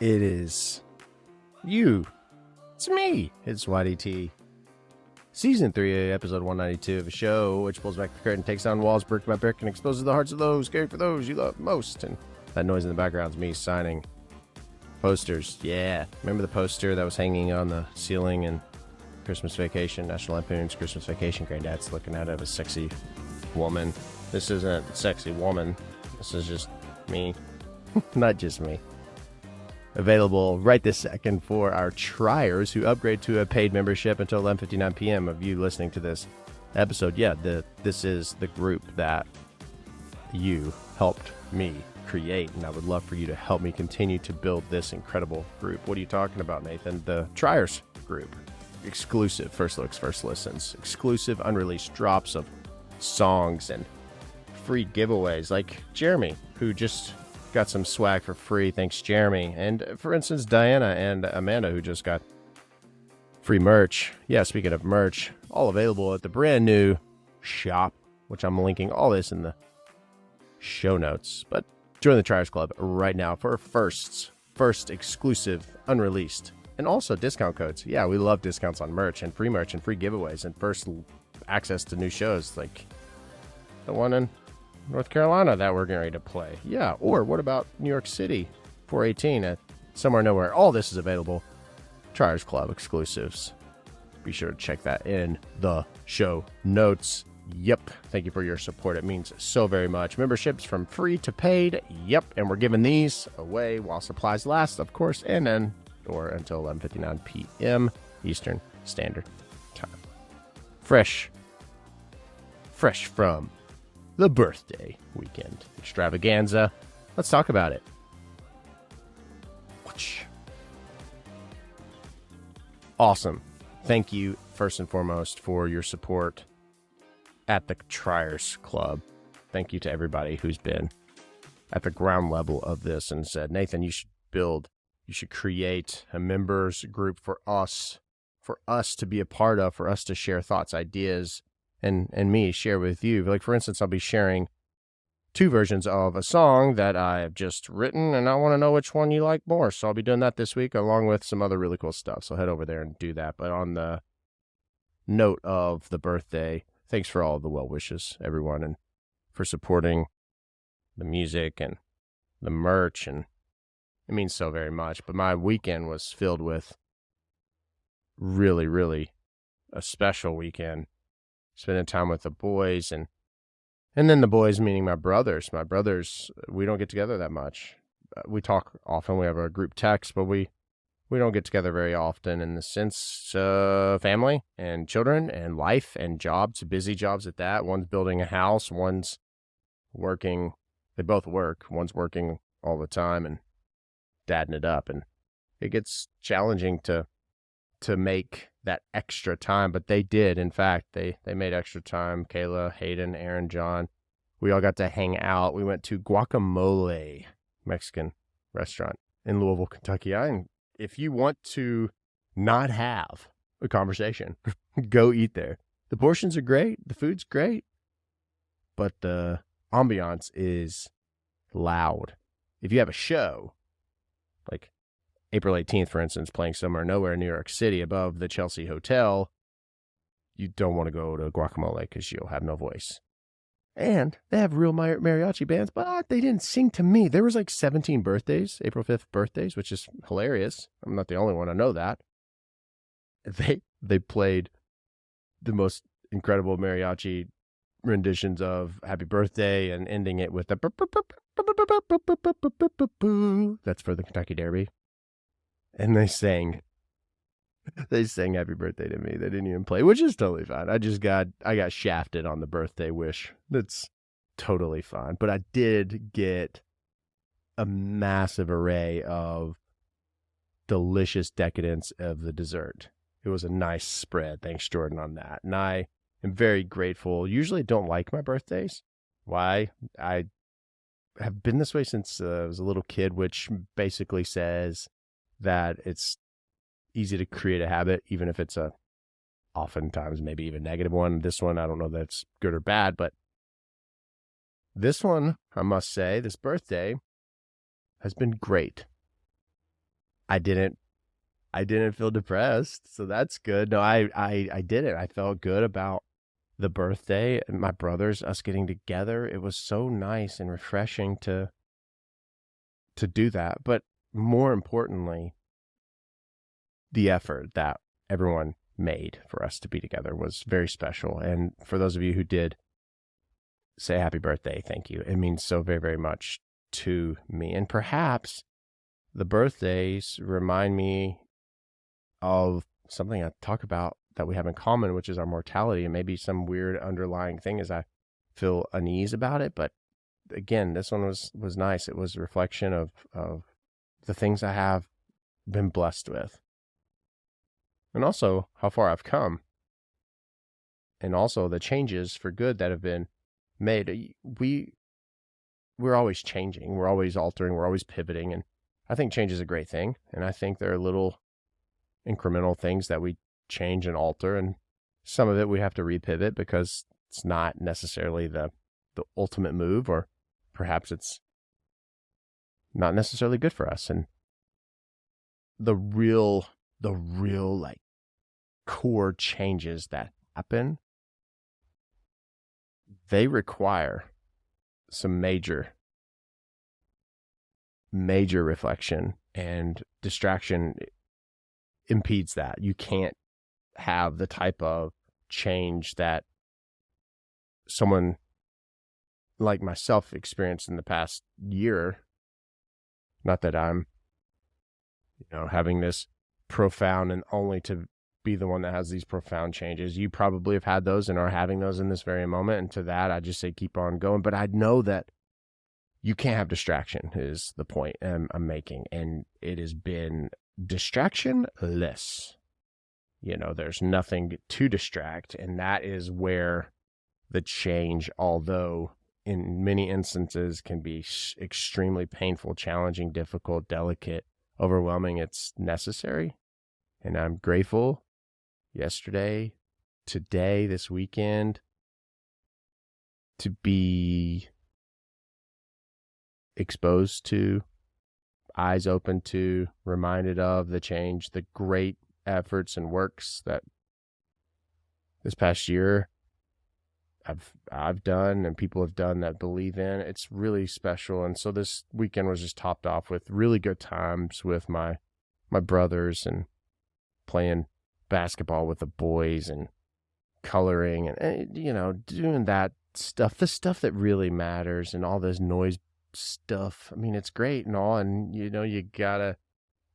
It is you. It's me. It's YDT. Season 3, episode 192 of a show which pulls back the curtain, takes down walls brick by brick, and exposes the hearts of those caring for those you love most. And that noise in the background is me signing posters. Yeah. Remember the poster that was hanging on the ceiling in Christmas Vacation, National Lampoon's Christmas Vacation? Granddad's looking at it of a sexy woman. This isn't a sexy woman. This is just me. Not just me. Available right this second for our triers who upgrade to a paid membership until 11:59 p.m. of you listening to this episode. Yeah, this is the group that you helped me create, and I would love for you to help me continue to build this incredible group. What are you talking about, Nathan? The triers group. Exclusive first looks, first listens. Exclusive unreleased drops of songs and free giveaways like Jeremy, who just got some swag for free. Thanks, Jeremy. And for instance, Diana and Amanda, who just got free merch. Yeah, speaking of merch, all available at the brand new shop, which I'm linking all this in the show notes. But join the Triers Club right now for first exclusive, unreleased, and also discount codes. Yeah, we love discounts on merch and free giveaways and first access to new shows like the one in North Carolina that we're getting ready to play. Yeah, or what about New York City 418 at Somewhere Nowhere? All this is available. Triers Club exclusives. Be sure to check that in the show notes. Yep. Thank you for your support. It means so very much. Memberships from free to paid. Yep. And we're giving these away while supplies last, of course, and then or until 11:59 p.m. Eastern Standard Time. Fresh from the birthday weekend extravaganza. Let's talk about it. Awesome. Thank you, first and foremost, for your support at the Triers Club. Thank you to everybody who's been at the ground level of this and said, Nathan, you should create a members group for us to be a part of, for us to share thoughts, ideas, and me share with you. Like, for instance, I'll be sharing 2 versions of a song that I have just written, and I want to know which one you like more. So I'll be doing that this week, along with some other really cool stuff. So head over there and do that. But on the note of the birthday, thanks for all the well wishes, everyone, and for supporting the music and the merch, and it means so very much. But my weekend was filled with really, really a special weekend. Spending time with the boys, and then the boys meaning my brothers. My brothers, we don't get together that much. We talk often. We have a group text, but we don't get together very often in the sense of family and children and life and jobs, busy jobs at that. One's building a house, one's working. They both work. One's working all the time and dadding it up, and it gets challenging to make that extra time, but they did. In fact, they made extra time. Kayla, Hayden, Aaron, John, we all got to hang out. We went to Guacamole Mexican restaurant in Louisville, Kentucky. And if you want to not have a conversation, go eat there. The portions are great. The food's great, but the ambiance is loud. If you have a show, like April 18th, for instance, playing Somewhere Nowhere in New York City above the Chelsea Hotel, you don't want to go to Guacamole because you'll have no voice. And they have real mariachi bands, but they didn't sing to me. There was like 17 birthdays, April 5th birthdays, which is hilarious. I'm not the only one. I know that. They played the most incredible mariachi renditions of Happy Birthday and ending it with the that's for the Kentucky Derby. And they sang Happy Birthday to me. They didn't even play, which is totally fine. I got shafted on the birthday wish. That's totally fine. But I did get a massive array of delicious decadence of the dessert. It was a nice spread. Thanks, Jordan, on that. And I am very grateful. Usually don't like my birthdays. Why? I have been this way since I was a little kid, which basically says that it's easy to create a habit, even if it's a oftentimes maybe even negative one. This one, I don't know that it's good or bad, but this one, I must say, this birthday has been great. I didn't feel depressed, so that's good. No, I didn't. I felt good about the birthday and my brothers, us getting together. It was so nice and refreshing to do that. But more importantly, the effort that everyone made for us to be together was very special. And for those of you who did say happy birthday, thank you. It means so very, very much to me. And perhaps the birthdays remind me of something I talk about that we have in common, which is our mortality, and maybe some weird underlying thing as I feel unease about it. But again, this one was nice. It was a reflection of the things I have been blessed with, and also how far I've come, and also the changes for good that have been made. We're always changing, we're always altering, we're always pivoting, and I think change is a great thing. And I think there are little incremental things that we change and alter, and some of it we have to repivot because it's not necessarily the ultimate move, or perhaps it's not necessarily good for us. And the real like core changes that happen, they require some major reflection, and distraction impedes that. You can't have the type of change that someone like myself experienced in the past year. Not that I'm, having this profound and only to be the one that has these profound changes. You probably have had those and are having those in this very moment. And to that, I just say, keep on going. But I know that you can't have distraction is the point I'm making. And it has been distractionless. There's nothing to distract. And that is where the change, although in many instances can be extremely painful, challenging, difficult, delicate, overwhelming, it's necessary. And I'm grateful yesterday, today, this weekend, to be exposed to, eyes open to, reminded of the change, the great efforts and works that this past year I've done and people have done that believe in. It's really special. And so this weekend was just topped off with really good times with my brothers, and playing basketball with the boys, and coloring, and doing that stuff, the stuff that really matters, and all this noise stuff. I mean, it's great and all, and you gotta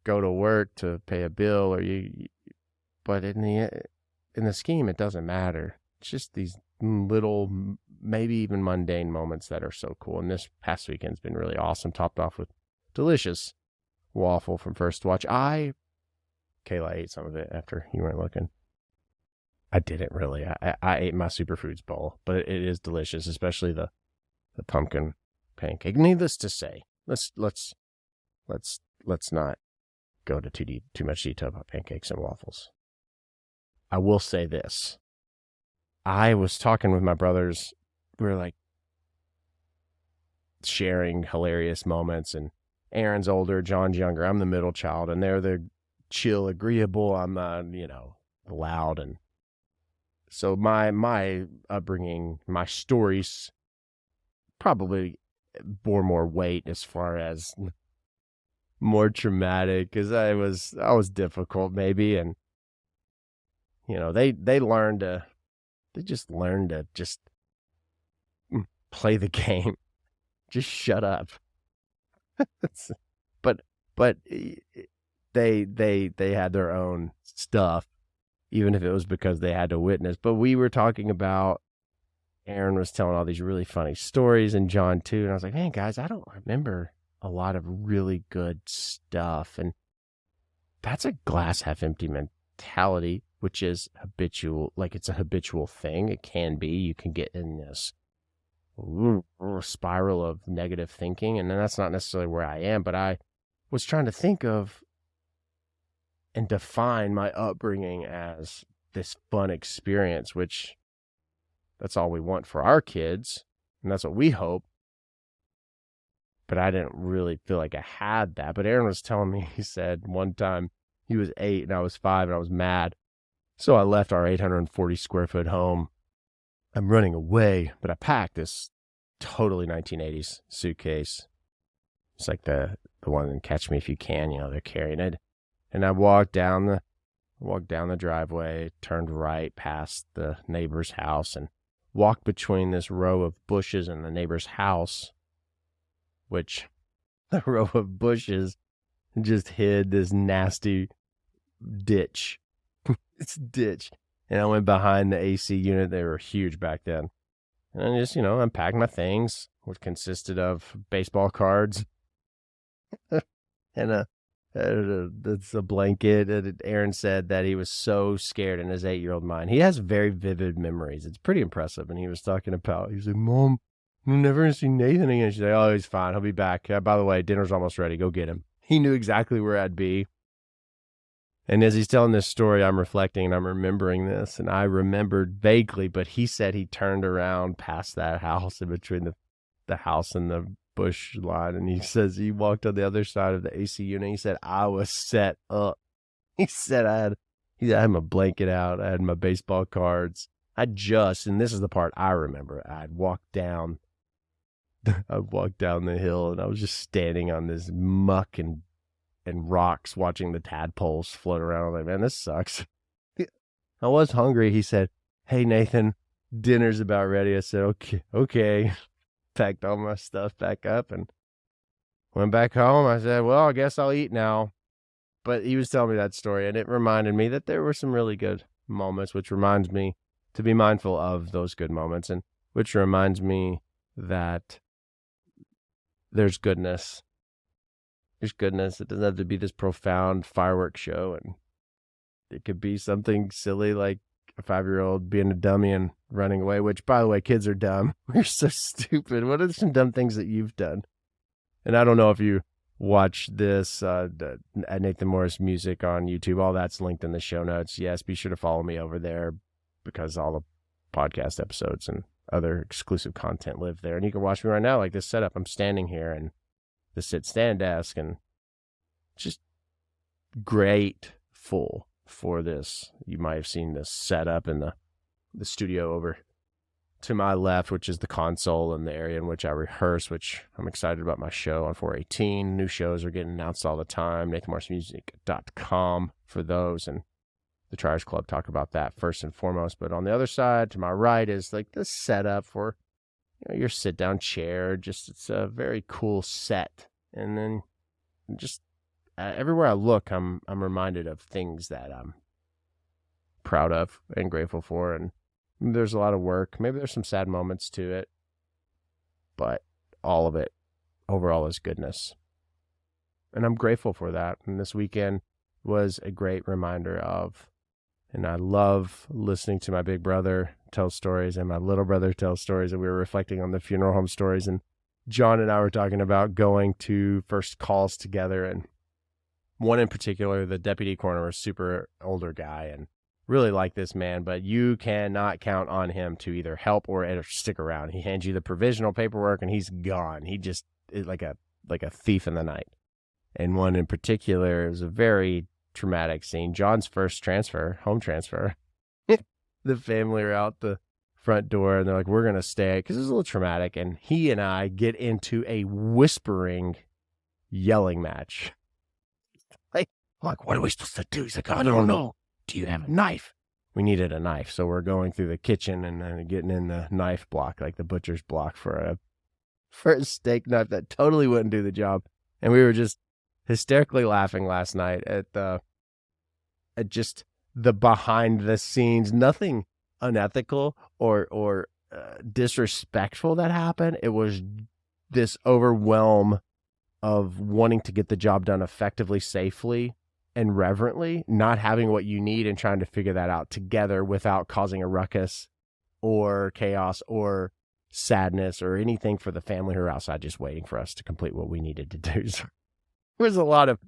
go to work to pay a bill, but in the scheme, it doesn't matter. It's just these little, maybe even mundane moments that are so cool. And this past weekend's been really awesome, topped off with delicious waffle from First Watch. Kayla ate some of it after you weren't looking. I didn't really. I ate my superfoods bowl, but it is delicious, especially the pumpkin pancake. Needless to say, let's not go to too much detail about pancakes and waffles. I will say this. I was talking with my brothers. We were like sharing hilarious moments, and Aaron's older, John's younger. I'm the middle child, and they're the chill, agreeable. I'm loud. And so my upbringing, my stories probably bore more weight as far as more traumatic, because I was difficult maybe. And they just learned to just play the game, just shut up. but they had their own stuff, even if it was because they had to witness. But we were talking about, Aaron was telling all these really funny stories, and John too. And I was like, man, guys, I don't remember a lot of really good stuff. And that's a glass half empty mentality, which is habitual. Like, it's a habitual thing. It can be. You can get in this spiral of negative thinking. And then that's not necessarily where I am. But I was trying to think of and define my upbringing as this fun experience, which that's all we want for our kids, and that's what we hope. but I didn't really feel like I had that. But Aaron was telling me, he said one time he was 8 and I was 5 and I was mad. So I left our 840 square foot home. I'm running away, but I packed this totally 1980s suitcase. It's like the one in Catch Me If You Can, they're carrying it. And I walked down the driveway, turned right past the neighbor's house, and walked between this row of bushes and the neighbor's house, which the row of bushes just hid this nasty ditch. It's ditch. And I went behind the AC unit. They were huge back then. And I just, unpacked my things, which consisted of baseball cards and it's a blanket. And Aaron said that he was so scared in his 8-year-old mind. He has very vivid memories. It's pretty impressive. And he was talking about, he was like, Mom, I'm never going to see Nathan again. She's like, oh, he's fine. He'll be back. By the way, dinner's almost ready. Go get him. He knew exactly where I'd be. And as he's telling this story, I'm reflecting and I'm remembering this. And I remembered vaguely, but he said he turned around past that house in between the house and the bush line. And he says he walked on the other side of the AC unit. He said, I was set up. He said I had my blanket out. I had my baseball cards. And this is the part I remember, I'd walked down the hill and I was just standing on this muck and rocks watching the tadpoles float around. I'm like, man, this sucks. I was hungry. He said, hey, Nathan, dinner's about ready. I said, okay. Packed all my stuff back up and went back home. I said, well, I guess I'll eat now. But he was telling me that story, and it reminded me that there were some really good moments, which reminds me to be mindful of those good moments, and which reminds me that there's goodness. There's goodness. It doesn't have to be this profound fireworks show, and it could be something silly like a 5-year-old being a dummy and running away, which, by the way, kids are dumb. We're so stupid. What are some dumb things that you've done? And I don't know if you watch this at Nathan Morris Music on YouTube. All that's linked in the show notes. Yes, be sure to follow me over there because all the podcast episodes and other exclusive content live there. And you can watch me right now, like this setup. I'm standing here and the sit-stand desk, and just grateful for this. You might have seen this setup in the studio over to my left, which is the console and the area in which I rehearse, which I'm excited about my show on 418. New shows are getting announced all the time. NathanMorrisMusic.com for those, and the Triers Club talk about that first and foremost. But on the other side, to my right, is like the setup for your sit-down chair. Just, it's a very cool set. And then just everywhere I look, I'm reminded of things that I'm proud of and grateful for. And there's a lot of work. Maybe there's some sad moments to it, but all of it overall is goodness. And I'm grateful for that. And this weekend was a great reminder of, and I love listening to my big brother tell stories and my little brother tell stories. And we were reflecting on the funeral home stories. And John and I were talking about going to first calls together. And one in particular, the deputy coroner, was a super older guy and really like this man, but you cannot count on him to either help or stick around. He hands you the provisional paperwork and he's gone. He just is like a thief in the night. And one in particular, it was a very traumatic scene. John's first home transfer. The family are out the front door and they're like, we're going to stay, because it was a little traumatic. And he and I get into a whispering, yelling match. Like, what are we supposed to do? He's like, I don't know. Do you have a knife? We needed a knife. So we're going through the kitchen and getting in the knife block, like the butcher's block for a steak knife that totally wouldn't do the job. And we were just hysterically laughing last night at just the behind the scenes, nothing unethical or disrespectful that happened. It was this overwhelm of wanting to get the job done effectively, safely, and reverently, not having what you need and trying to figure that out together without causing a ruckus or chaos or sadness or anything for the family who are outside just waiting for us to complete what we needed to do. So there was a lot of,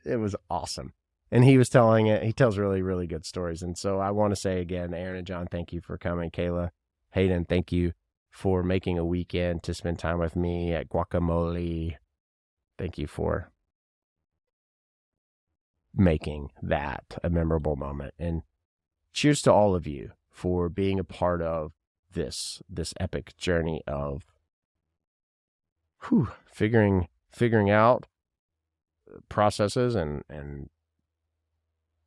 it was awesome. And he was telling it, he tells really, really good stories. And so I want to say again, Aaron and John, thank you for coming. Kayla, Hayden, thank you for making a weekend to spend time with me at Guacamole. Thank you for making that a memorable moment. And cheers to all of you for being a part of this epic journey of figuring out processes and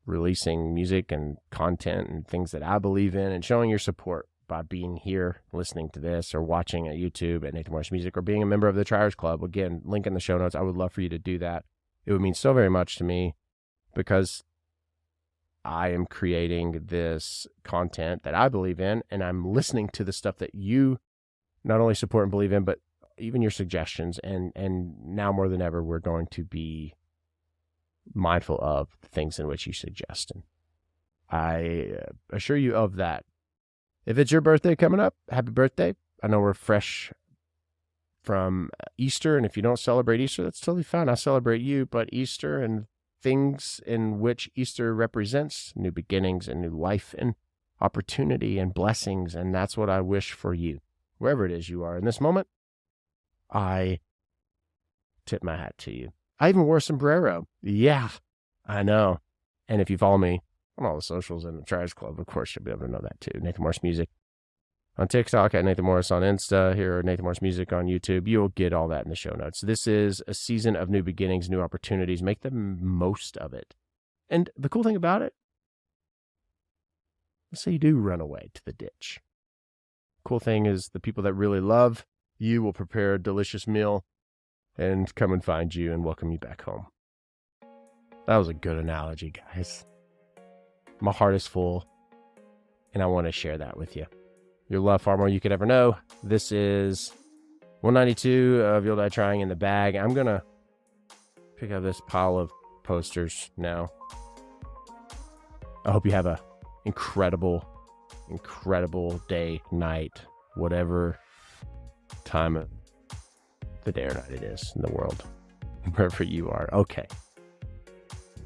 releasing music and content and things that I believe in, and showing your support by being here, listening to this, or watching at YouTube at Nathan Morris Music, or being a member of the Triers Club. Again, link in the show notes. I would love for you to do that. It would mean so very much to me, because I am creating this content that I believe in, and I'm listening to the stuff that you not only support and believe in, but even your suggestions. And now more than ever, we're going to be mindful of the things in which you suggest. And I assure you of that. If it's your birthday coming up, happy birthday. I know we're fresh from Easter, and if you don't celebrate Easter, that's totally fine. I celebrate you, but Easter and things in which Easter represents new beginnings and new life and opportunity and blessings, and that's what I wish for you. Wherever it is you are in this moment, I tip my hat to you. I even wore a sombrero. Yeah, I know. And if you follow me on all the socials and the Triers Club, of course, you'll be able to know that too. Nathan Morris Music on TikTok, at Nathan Morris on Insta, here at Nathan Morris Music on YouTube. You'll get all that in the show notes. This is a season of new beginnings, new opportunities. Make the most of it. And the cool thing about it, let's say you do run away to the ditch. Cool thing is the people that really love you will prepare a delicious meal and come and find you and welcome you back home. That was a good analogy, guys. My heart is full, and I want to share that with you. Your love, far more you could ever know. This is 192 of You'll Die Trying in the bag. I'm going to pick up this pile of posters now. I hope you have a incredible day, night, whatever time of the day or night it is in the world, wherever you are. Okay.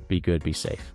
Be good, be safe.